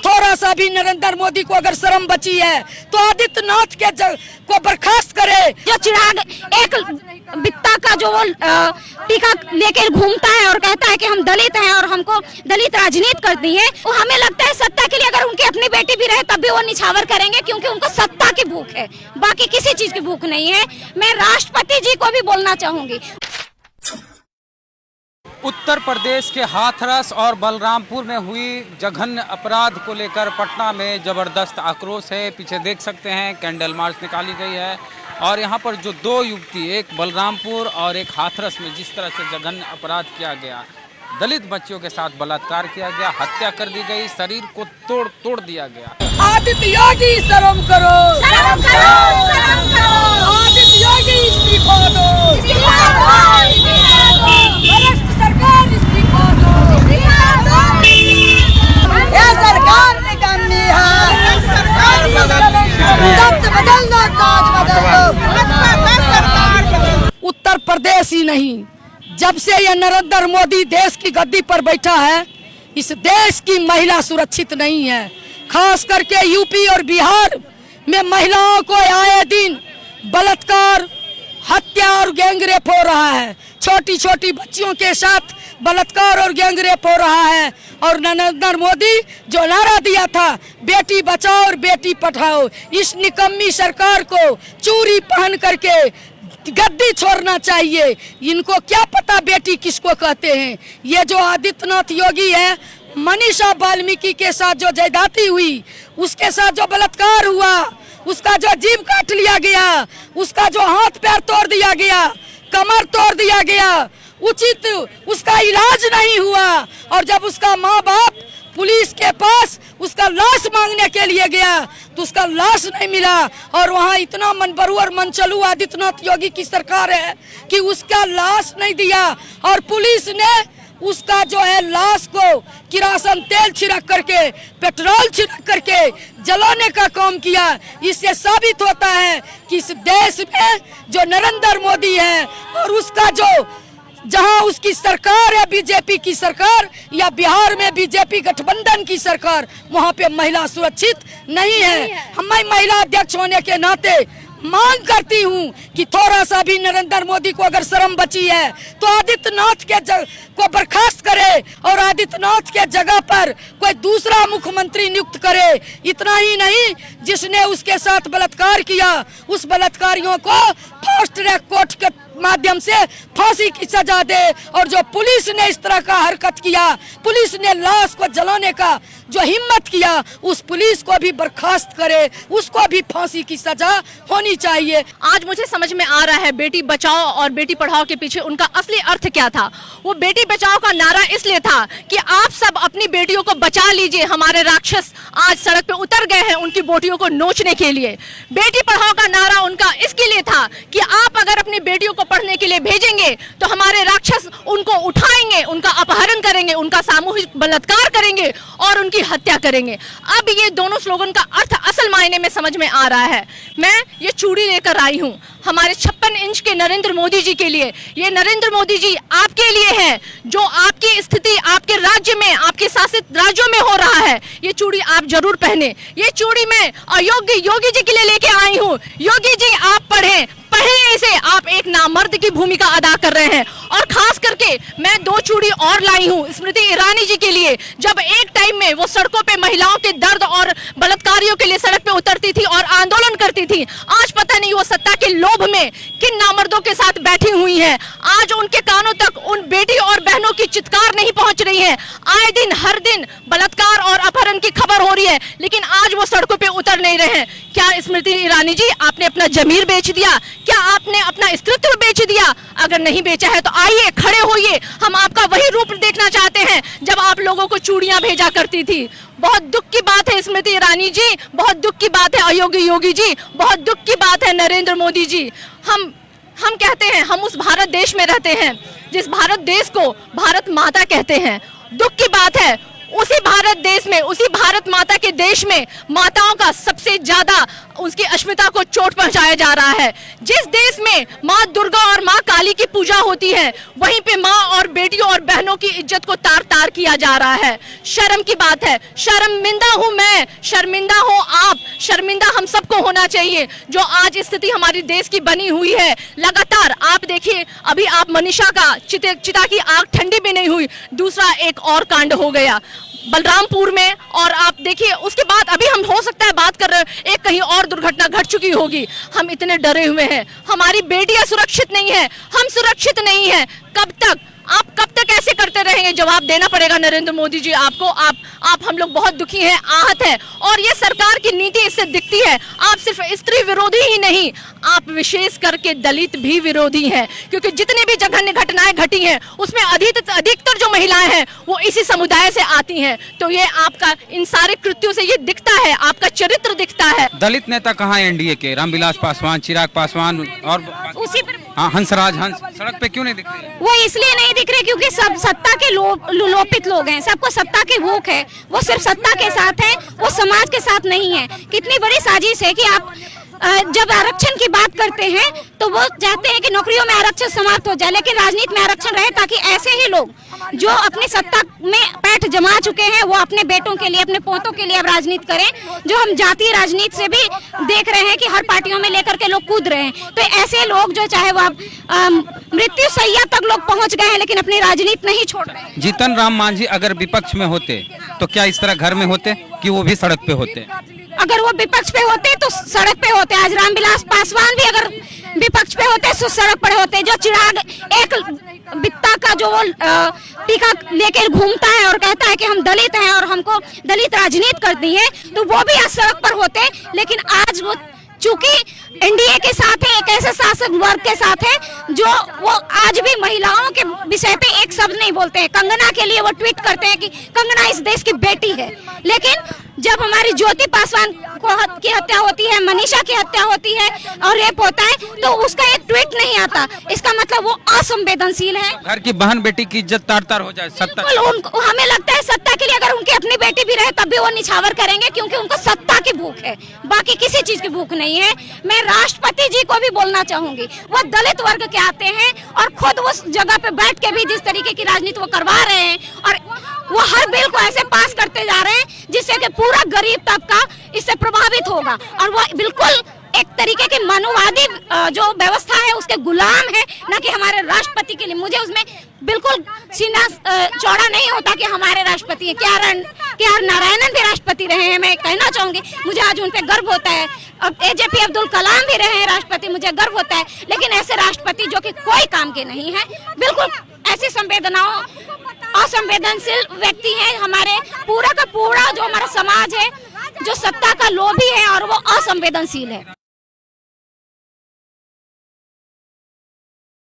थोड़ा सा भी नरेंद्र मोदी को अगर शर्म बची है तो आदित्यनाथ के को बर्खास्त करे। जो चिराग एक बित्ता का जो वो टीका लेकर घूमता है और कहता है कि हम दलित हैं और हमको दलित राजनीति करती है, वो हमें लगता है सत्ता के लिए अगर उनकी अपनी बेटी भी रहे तब भी वो निछावर करेंगे, क्योंकि उनको सत्ता की भूख है, बाकी किसी चीज की भूख नहीं है। मैं राष्ट्रपति जी को भी बोलना चाहूंगी। उत्तर प्रदेश के हाथरस और बलरामपुर में हुई जघन्य अपराध को लेकर पटना में जबरदस्त आक्रोश है। पीछे देख सकते हैं कैंडल मार्च निकाली गई है और यहाँ पर जो दो युवती, एक बलरामपुर और एक हाथरस में जिस तरह से जघन्य अपराध किया गया, दलित बच्चियों के साथ बलात्कार किया गया, हत्या कर दी गई, शरीर को तोड़ दिया गया। आदित्य योगी शर्म करो, शर्म करो, शर्म करो। आदित्य योगी इस्तीफा दो, इस्तीफा दो, इस्तीफा दो। महाराष्ट्र सरकार इस्तीफा दो, इस्तीफा दो। ये सरकार निकम्मी है, सरकार बदल दो, ताज बदल दो। उत्तर प्रदेश ही नहीं, जब से ये नरेंद्र मोदी देश की गद्दी पर बैठा है, इस देश की महिला सुरक्षित नहीं है। खास करके यूपी और बिहार में महिलाओं को आए दिन बलात्कार, हत्या और गैंगरेप हो रहा है। छोटी छोटी बच्चियों के साथ बलात्कार और गैंगरेप हो रहा है। और नरेंद्र मोदी जो नारा दिया था बेटी बचाओ और बेटी पढ़ाओ, इस निकम्मी सरकार को चूड़ी पहन करके गद्दी छोड़ना चाहिए। इनको क्या पता बेटी किसको कहते हैं। ये जो आदित्यनाथ योगी है, मनीषा वाल्मीकि के साथ जो जयदाती हुई, उसके साथ जो बलात्कार हुआ, उसका जो जीभ काट लिया गया, उसका जो हाथ पैर तोड़ दिया गया, कमर तोड़ दिया गया, उचित उसका इलाज नहीं हुआ। और जब उसका माँ बाप पुलिस के पास उसका लाश मांगने के लिए गया तो उसका लाश नहीं मिला। और वहाँ इतना मनबरू और मनचलू आदित्यनाथ योगी की सरकार है कि उसका लाश नहीं दिया और पुलिस ने उसका जो है लाश को किरासन तेल छिड़क करके, पेट्रोल छिड़क करके जलाने का काम किया। इससे साबित होता है कि इस देश में जो नरेंद्र मोदी है और उसका जो जहां उसकी सरकार है बीजेपी की सरकार, या बिहार में बीजेपी गठबंधन की सरकार, वहां पे महिला सुरक्षित नहीं है। मैं महिला अध्यक्ष होने के नाते मांग करती हूं कि थोड़ा सा भी नरेंद्र मोदी को अगर शर्म बची है तो आदित्यनाथ के को बर्खास्त करे और आदित्यनाथ के जगह पर कोई दूसरा मुख्यमंत्री नियुक्त करे। इतना ही नहीं, जिसने उसके साथ बलात्कार किया उस बलात्कारियों को फास्ट ट्रैक कोर्ट के माध्यम से फांसी की सजा दे। और जो पुलिस ने इस तरह का हरकत किया, पुलिस ने लाश को जलाने का जो हिम्मत किया, उस पुलिस को भी बर्खास्त करे, उसको भी फांसी की सजा होनी चाहिए। आज मुझे समझ में आ रहा है बेटी बचाओ और बेटी पढ़ाओ के पीछे उनका असली अर्थ क्या था। वो बेटी बचाओ का नारा इसलिए था कि आप सब अपनी बेटियों को बचा लीजिए, हमारे राक्षस आज सड़क पे उतर गए हैं उनकी बेटियों को नोचने के लिए। बेटी पढ़ाओ का नारा उनका इसके लिए था कि आप अगर अपनी बेटियों को पढ़ने के लिए भेजेंगे तो हमारे राक्षस उनको उठाएंगे, उनका अपहरण करेंगे, उनका सामूहिक बलात्कार करेंगे और उनकी हत्या करेंगे। अब ये दोनों स्लोगन का अर्थ असल मायने में समझ में आ रहा है। मैं ये चूड़ी लेकर आई हूँ हमारे 56 इंच के नरेंद्र मोदी जी के लिए। ये नरेंद्र मोदी जी आपके लिए है, जो आपकी स्थिति आपके राज्य में, आपके शासित राज्यों में हो रहा है। ये चूड़ी आप जरूर पहने। ये चूड़ी मैं अयोग्य योगी जी के लिए लेके आई हूँ। योगी जी आप पढ़ें, पढ़े इसे, आप एक नामर्द की भूमिका अदा कर रहे हैं। और खास करके मैं दो चूड़ी और लाई हूँ स्मृति ईरानी जी के लिए। जब एक टाइम में वो सड़कों पे महिलाओं के दर्द और बलात्कारियों के लिए सड़क पे उतरती थी और आंदोलन करती थी, आज पता नहीं वो सत्ता के लोभ में किन नामर्दों के साथ बैठी हुई हैं। आज उनके कानों तक उन बेटी और बहनों की चित्कार नहीं पहुंच रही है। आए दिन हर दिन बलात्कार और अपहरण की खबर हो रही है, लेकिन आज वो सड़कों पे उतर नहीं रहे हैं। क्या स्मृति ईरानी जी आपने अपना जमीर बेच दिया? क्या आपने अपना अस्तित्व बेच दिया? अगर नहीं बेचा है तो आइए, खड़े होइए। हम आपका वही रूप देखना चाहते हैं जब आप लोगों को चूड़ियां भेजा करती थी। बहुत दुख की बात है स्मृति ईरानी जी, बहुत दुख की बात है अयोग्य योगी जी, बहुत दुख की बात है नरेंद्र मोदी जी। हम कहते हैं हम उस भारत देश में रहते हैं जिस भारत देश को भारत माता कहते हैं। दुख की बात है उसी भारत देश में, उसी भारत माता के देश में माताओं का सबसे ज्यादा उसकी अस्मिता को चोट पहुंचाया जा रहा है। जिस देश में माँ दुर्गा और माँ काली की पूजा होती है, वहीं पे माँ और बेटियों और बहनों की इज्जत को तार तार किया जा रहा है। शर्म की बात है। शर्मिंदा हूं मैं, शर्मिंदा हो आप, शर्मिंदा हम सबको होना चाहिए जो आज स्थिति हमारी देश की बनी हुई है। लगातार आप देखिए, अभी आप मनीषा का चिता की आग ठंडी भी नहीं हुई, दूसरा एक और कांड हो गया बलरामपुर में। और आप देखिए उसके बाद अभी हम हो सकता है बात कर रहे हैं, एक कहीं और दुर्घटना घट चुकी होगी। हम इतने डरे हुए हैं, हमारी बेटियां सुरक्षित नहीं है, हम सुरक्षित नहीं है। कब तक, आप कब तक ऐसे करते रहेंगे? जवाब देना पड़ेगा नरेंद्र मोदी जी आपको। आप हम लोग बहुत दुखी हैं, आहत हैं, और ये सरकार की नीति इससे दिखती है। आप सिर्फ स्त्री विरोधी ही नहीं, आप विशेष करके दलित भी विरोधी हैं, क्योंकि जितनी भी जघन्य घटनाएं घटी हैं उसमें अधिकतर जो महिलाएं हैं वो इसी समुदाय से आती हैं। तो ये आपका इन सारे कृत्यों से ये दिखता है, आपका चरित्र दिखता है। दलित नेता कहाँ है एनडीए के? रामविलास पासवान, चिराग पासवान और उसी पर हाँ हंसराज हंस सड़क पे क्यों नहीं दिख रहे? वो इसलिए नहीं दिख रहे क्योंकि सब सत्ता के लोपित लोग हैं, सबको सत्ता की भूख है, वो सिर्फ सत्ता के साथ है, वो समाज के साथ नहीं है। कितनी बड़ी साजिश है कि आप जब आरक्षण की बात करते हैं तो वो चाहते हैं कि नौकरियों में आरक्षण समाप्त हो जाए, लेकिन राजनीति में आरक्षण रहे ताकि ऐसे ही लोग जो अपनी सत्ता में पैठ जमा चुके हैं वो अपने बेटों के लिए, अपने पोतों के लिए अब राजनीति करें। जो हम जातीय राजनीति से भी देख रहे हैं कि हर पार्टियों में लेकर के लोग कूद रहे हैं, तो ऐसे लोग जो चाहे वो मृत्यु सैया तक लोग पहुंच गए हैं लेकिन अपनी राजनीति नहीं छोड़ रहे हैं। जीतन राम मांझी अगर विपक्ष में होते तो क्या इस तरह घर में होते कि वो भी सड़क पे होते? अगर वो विपक्ष पे होते तो सड़क पे होते। आज रामविलास पासवान भी अगर विपक्ष पे होते तो सड़क पर होते। जो चिराग एक बित्ता का जो वो टीका लेकर घूमता है और कहता है कि हम दलित हैं और हमको दलित राजनीति करती है, तो वो भी आज सड़क पर होते। लेकिन आज वो चूंकि एनडीए के साथ है, एक ऐसे शासक वर्ग के साथ है जो वो आज भी महिलाओं के विषय पे एक शब्द नहीं बोलते हैं। कंगना के लिए वो ट्वीट करते हैं कि कंगना इस देश की बेटी है, लेकिन जब हमारी ज्योति पासवान की हत्या होती है, मनीषा की हत्या होती है और रेप होता है, तो उसका एक ट्वीट नहीं आता। इसका मतलब वो असंवेदनशील है। घर की बहन बेटी की इज्जत तार तार हो जाए। सत्ता हमें लगता है सत्ता के लिए अगर उनकी अपनी बेटी भी रहे तब भी वो निछावर करेंगे, क्योंकि उनको सत्ता की भूख है, बाकी किसी चीज की भूख नहीं है। मैं राष्ट्रपति जी को भी बोलना चाहूंगी, वो दलित वर्ग के आते हैं और खुद उस जगह पे बैठ के भी जिस तरीके की राजनीति वो करवा रहे हैं और वो हर बिल को ऐसे पास करते जा रहे हैं जिससे कि पूरा गरीब तबका इससे प्रभावित होगा, और वो बिल्कुल एक तरीके के मानववादी जो व्यवस्था है उसके गुलाम है, ना कि हमारे राष्ट्रपति के लिए। मुझे उसमें बिल्कुल सीना चौड़ा नहीं होता कि हमारे राष्ट्रपति है। के आर नारायणन भी राष्ट्रपति रहे हैं, मैं कहना चाहूंगी, मुझे आज उन पे गर्व होता है। अब एजेपी अब्दुल कलाम भी रहे हैं राष्ट्रपति, मुझे गर्व होता है। लेकिन ऐसे राष्ट्रपति जो कि कोई काम के नहीं है, बिल्कुल ऐसी असंवेदनशील व्यक्ति है। हमारे पूरा का पूरा जो हमारा समाज है जो सत्ता का लोभी है और वो असंवेदनशील है।